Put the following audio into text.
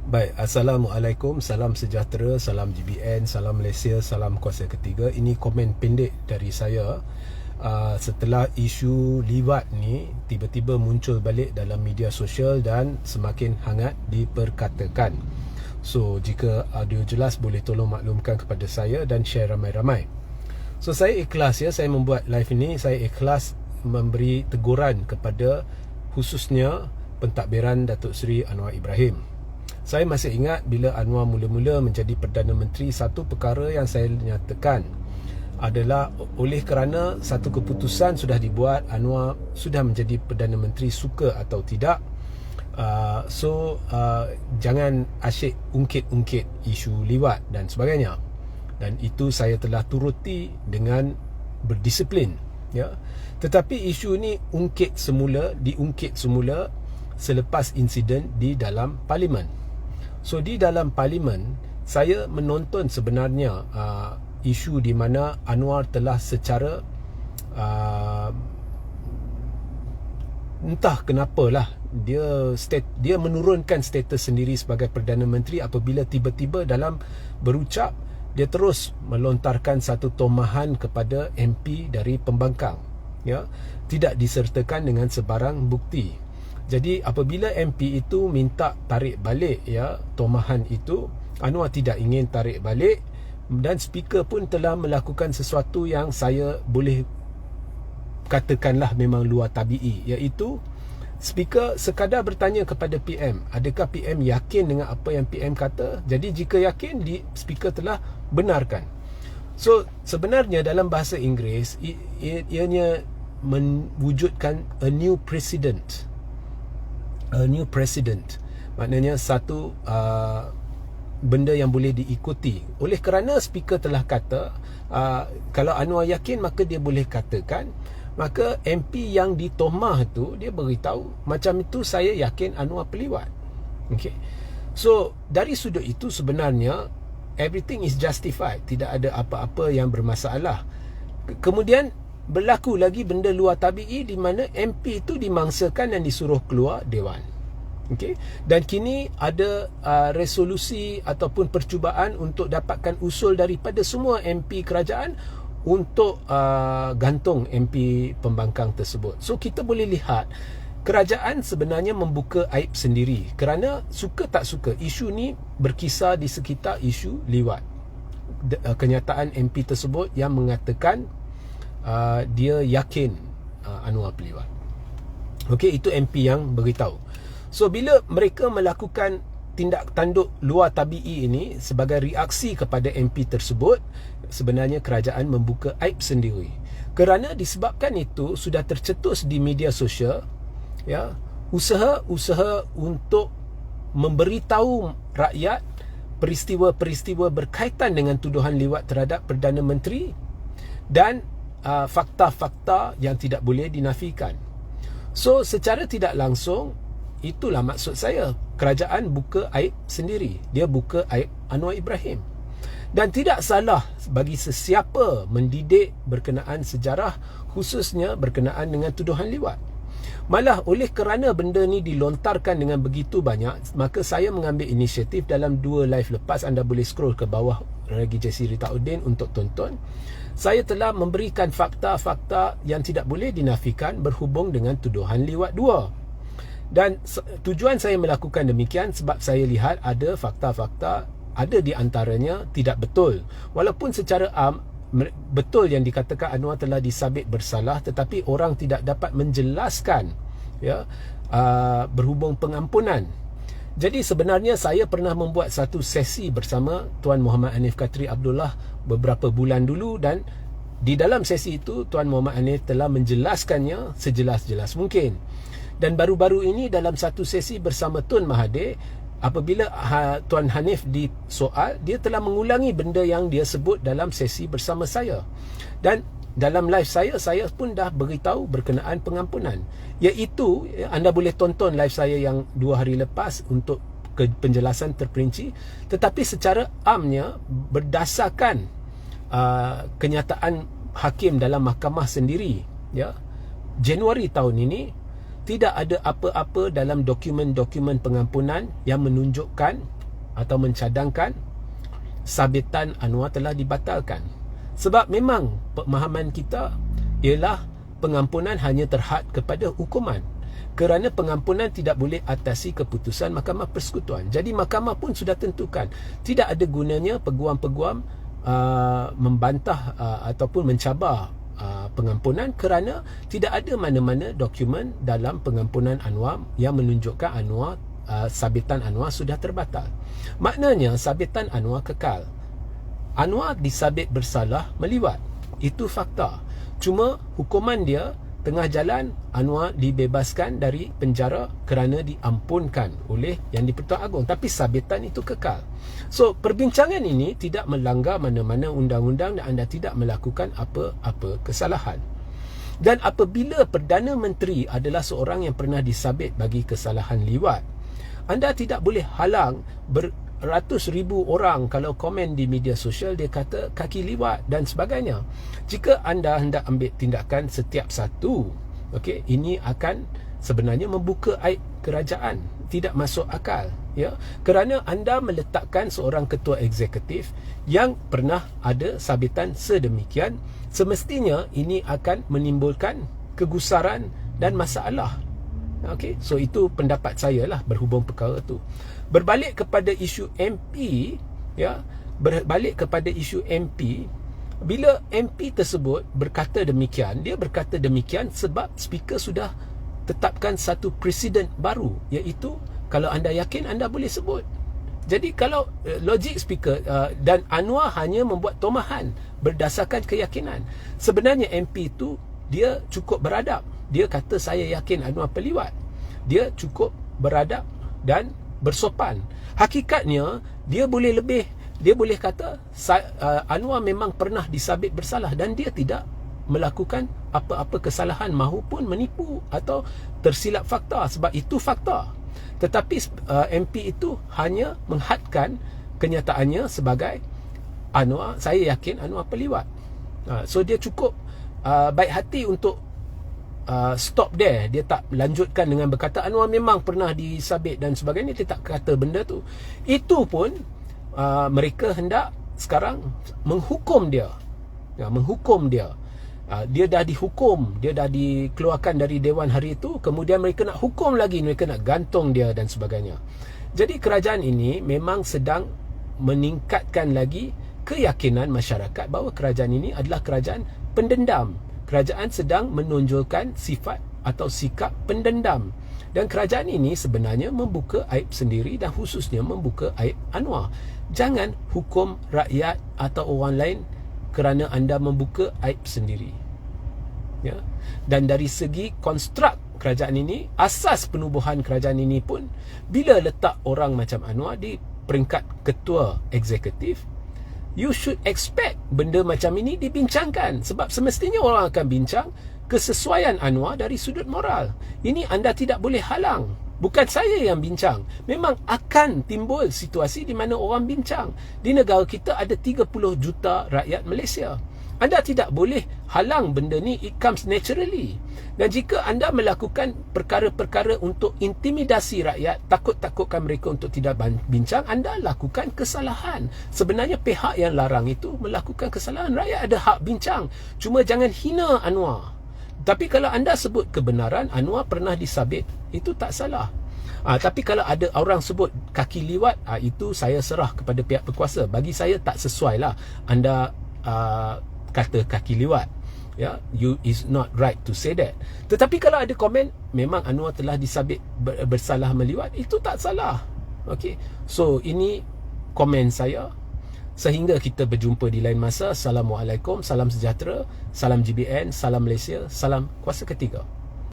Baik, Assalamualaikum, salam sejahtera, salam GBN, salam Malaysia, salam kuasa ketiga. Ini komen pendek dari saya. Setelah isu liwat ni tiba-tiba muncul balik dalam media sosial dan semakin hangat diperkatakan. So, jika audio jelas boleh tolong maklumkan kepada saya dan share ramai-ramai. So, saya ikhlas saya membuat live ini, saya ikhlas memberi teguran kepada khususnya pentadbiran Datuk Seri Anwar Ibrahim. Saya masih ingat bila Anwar mula-mula menjadi Perdana Menteri, satu perkara yang saya nyatakan adalah oleh kerana satu keputusan sudah dibuat, Anwar sudah menjadi Perdana Menteri, suka atau tidak. Jangan asyik ungkit-ungkit isu liwat dan sebagainya. Dan itu saya telah turuti dengan berdisiplin, ya. Tetapi isu ni diungkit semula selepas insiden di dalam Parlimen. So, di dalam Parlimen, saya menonton sebenarnya isu di mana Anwar telah secara entah kenapalah dia menurunkan status sendiri sebagai Perdana Menteri apabila tiba-tiba dalam berucap dia terus melontarkan satu tomahan kepada MP dari Pembangkang, ya, tidak disertakan dengan sebarang bukti. Jadi apabila MP itu minta tarik balik, ya, tomahan itu, Anwar tidak ingin tarik balik dan speaker pun telah melakukan sesuatu yang saya boleh katakanlah memang luar tabi'i, iaitu speaker sekadar bertanya kepada PM, adakah PM yakin dengan apa yang PM kata? Jadi jika yakin, speaker telah benarkan. So, sebenarnya dalam bahasa Inggeris ianya mewujudkan a new precedent. Maknanya satu benda yang boleh diikuti. Oleh kerana speaker telah kata, kalau Anwar yakin maka dia boleh katakan, maka MP yang ditomah tu dia beritahu macam itu, saya yakin Anwar peliwat. Okay. So, dari sudut itu sebenarnya everything is justified, tidak ada apa-apa yang bermasalah. Kemudian berlaku lagi benda luar tabi'i di mana MP itu dimangsakan dan disuruh keluar Dewan. Okey. Dan kini ada resolusi ataupun percubaan untuk dapatkan usul daripada semua MP kerajaan untuk gantung MP Pembangkang tersebut. So, kita boleh lihat kerajaan sebenarnya membuka aib sendiri kerana suka tak suka isu ni berkisar di sekitar isu liwat. Kenyataan MP tersebut yang mengatakan dia yakin Anwar peliwat. Okey, itu MP yang beritahu. So, bila mereka melakukan tindak tanduk luar tabi'i ini sebagai reaksi kepada MP tersebut, sebenarnya kerajaan membuka aib sendiri. Kerana disebabkan itu sudah tercetus di media sosial, ya, usaha untuk memberitahu rakyat peristiwa-peristiwa berkaitan dengan tuduhan liwat terhadap Perdana Menteri dan fakta-fakta yang tidak boleh dinafikan. So, secara tidak langsung, itulah maksud saya, kerajaan buka aib sendiri. Dia buka aib Anwar Ibrahim. Dan tidak salah bagi sesiapa mendidik berkenaan sejarah, khususnya berkenaan dengan tuduhan liwat. Malah oleh kerana benda ni dilontarkan dengan begitu banyak, maka saya mengambil inisiatif dalam 2 live lepas. Anda boleh scroll ke bawah Regi J.C. Ritauddin untuk tonton. Saya telah memberikan fakta-fakta yang tidak boleh dinafikan berhubung dengan tuduhan liwat 2. Dan tujuan saya melakukan demikian sebab saya lihat ada fakta-fakta, ada di antaranya tidak betul. Walaupun secara betul yang dikatakan Anwar telah disabit bersalah, tetapi orang tidak dapat menjelaskan, ya, berhubung pengampunan. Jadi sebenarnya saya pernah membuat satu sesi bersama Tuan Muhammad Hanif Katri Abdullah beberapa bulan dulu, dan di dalam sesi itu Tuan Muhammad Hanif telah menjelaskannya sejelas-jelas mungkin. Dan baru-baru ini dalam satu sesi bersama Tun Mahathir, apabila Tuan Hanif disoal, dia telah mengulangi benda yang dia sebut dalam sesi bersama saya. Dan dalam live saya pun dah beritahu berkenaan pengampunan, iaitu anda boleh tonton live saya yang 2 hari lepas untuk penjelasan terperinci. Tetapi secara amnya, berdasarkan kenyataan hakim dalam mahkamah sendiri, ya, Januari tahun ini tidak ada apa-apa dalam dokumen-dokumen pengampunan yang menunjukkan atau mencadangkan sabitan Anwar telah dibatalkan. Sebab memang pemahaman kita ialah pengampunan hanya terhad kepada hukuman, kerana pengampunan tidak boleh atasi keputusan Mahkamah Persekutuan. Jadi mahkamah pun sudah tentukan tidak ada gunanya peguam-peguam membantah ataupun mencabar pengampunan, kerana tidak ada mana-mana dokumen dalam pengampunan Anwar yang menunjukkan sabitan Anwar sudah terbatal. Maknanya sabitan Anwar kekal. Anwar disabit bersalah meliwat, itu fakta. Cuma hukuman dia tengah jalan, Anwar dibebaskan dari penjara kerana diampunkan oleh Yang di-Pertuan Agong, tapi sabitan itu kekal. So perbincangan ini tidak melanggar mana-mana undang-undang dan anda tidak melakukan apa-apa kesalahan. Dan apabila Perdana Menteri adalah seorang yang pernah disabit bagi kesalahan liwat, anda tidak boleh halang beratus ribu orang kalau komen di media sosial dia kata kaki liwat dan sebagainya. Jika anda hendak ambil tindakan setiap satu, okey, ini akan sebenarnya membuka aib kerajaan, tidak masuk akal, ya, kerana anda meletakkan seorang ketua eksekutif yang pernah ada sabitan sedemikian. Semestinya ini akan menimbulkan kegusaran dan masalah. Okey, so itu pendapat saya lah berhubung perkara tu. Berbalik kepada isu MP, ya, bila MP tersebut berkata demikian, dia berkata demikian sebab speaker sudah tetapkan satu presiden baru, iaitu kalau anda yakin anda boleh sebut. Jadi kalau logik speaker dan Anwar hanya membuat tomahan berdasarkan keyakinan. Sebenarnya MP itu dia cukup beradab. Dia kata saya yakin Anwar peliwat. Dia cukup beradab dan bersopan. Hakikatnya dia boleh lebih. Dia boleh kata Anwar memang pernah disabit bersalah dan dia tidak melakukan apa-apa kesalahan mahupun menipu atau tersilap fakta, sebab itu fakta. Tetapi MP itu hanya menghadkan kenyataannya sebagai Anwar, saya yakin Anwar peliwat. So dia cukup baik hati untuk stop there. Dia tak lanjutkan dengan berkata Anwar memang pernah disabit dan sebagainya. Dia tak kata benda tu. Itu pun mereka hendak sekarang menghukum dia, menghukum dia. Dia dah dihukum, dia dah dikeluarkan dari Dewan hari itu, kemudian mereka nak hukum lagi, mereka nak gantung dia dan sebagainya. Jadi kerajaan ini memang sedang meningkatkan lagi keyakinan masyarakat bahawa kerajaan ini adalah kerajaan pendendam. Kerajaan sedang menonjolkan sifat atau sikap pendendam. Dan kerajaan ini sebenarnya membuka aib sendiri dan khususnya membuka aib Anwar. Jangan hukum rakyat atau orang lain kerana anda membuka aib sendiri, ya. Dan dari segi konstruk kerajaan ini, asas penubuhan kerajaan ini pun, bila letak orang macam Anwar di peringkat ketua eksekutif, you should expect benda macam ini dibincangkan. Sebab semestinya orang akan bincang kesesuaian Anwar dari sudut moral. Ini anda tidak boleh halang. Bukan saya yang bincang. Memang akan timbul situasi di mana orang bincang. Di negara kita ada 30 juta rakyat Malaysia. Anda tidak boleh halang benda ni. It comes naturally. Dan jika anda melakukan perkara-perkara untuk intimidasi rakyat, takut-takutkan mereka untuk tidak bincang, anda lakukan kesalahan. Sebenarnya pihak yang larang itu melakukan kesalahan. Rakyat ada hak bincang. Cuma jangan hina Anwar. Tapi kalau anda sebut kebenaran Anwar pernah disabit, itu tak salah. Tapi kalau ada orang sebut kaki liwat, itu saya serah kepada pihak berkuasa. Bagi saya tak sesuai lah anda kata kaki liwat, ya. You is not right to say that. Tetapi kalau ada komen memang Anwar telah disabit bersalah meliwat, itu tak salah. Okay. So ini komen saya. Sehingga kita berjumpa di lain masa. Assalamualaikum, salam sejahtera, salam GBN, salam Malaysia, salam kuasa ketiga.